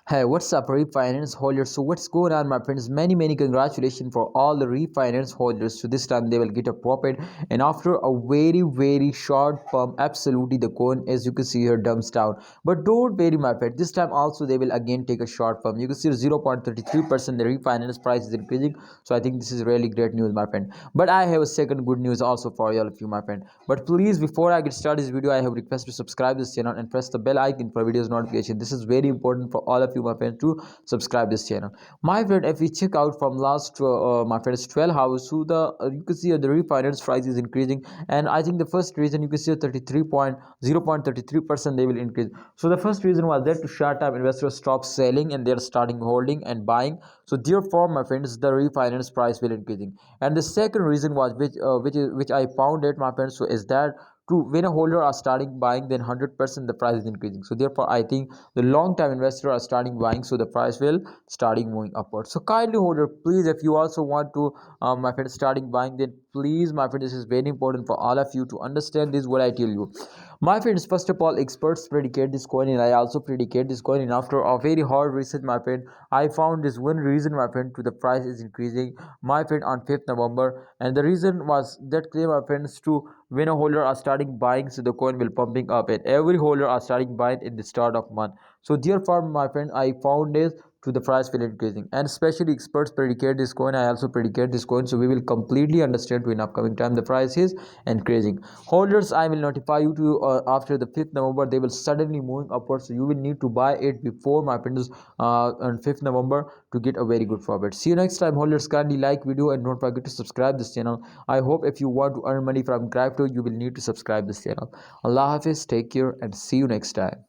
Hey, what's up, refinance holders? So, what's going on, my friends? Many congratulations for all the refinance holders. So, this time they will get a profit, and after a very short pump, absolutely the coin, as you can see here, dumps down. But don't worry, my friend. This time also they will again take a short pump. You can see 0.33% the refinance price is increasing. So, I think this is really great news, my friend. But I have a second good news also for all of you, my friend. But please, before I get started this video, I have request to subscribe this channel and press the bell icon for videos notification. This is very important for all of you, my friends, to subscribe this channel. My friend, if we check out from last my friends 12 hours, so the you can see the refinance price is increasing, and I think the first reason you can see 0.33% they will increase. So the first reason was that to short term investors stop selling and they're starting holding and buying. So therefore, my friends, the refinance price will increasing. And the second reason was which I found it, my friends, so is that to when a holder are starting buying, then 100% the price is increasing. So therefore, I think the long term investor are starting buying, so the price will starting moving upward. So kindly holder, please, if you also want to my friend starting buying, then please, my friend, this is very important for all of you to understand this what I tell you. My friends, first of all, experts predicate this coin, and I also predicate this coin. And after a very hard research, my friend, I found this one reason, my friend, to the price is increasing, my friend, on 5th November. And the reason was that claim, my friends, to when a holder are starting buying, so the coin will pumping up, and every holder are starting buying in the start of month. So therefore, my friend, I found this to the price will increasing, and especially experts predicate this coin, I also predicate this coin. So we will completely understand to in upcoming time the price is increasing. Holders, I will notify you to after the 5th November they will suddenly moving upwards, so you will need to buy it before, my friends, on 5th November to get a very good profit. See you next time, holders. Kindly like video and don't forget to subscribe this channel. I hope if you want to earn money from crypto, you will need to subscribe this channel. Allah Hafiz, take care, and see you next time.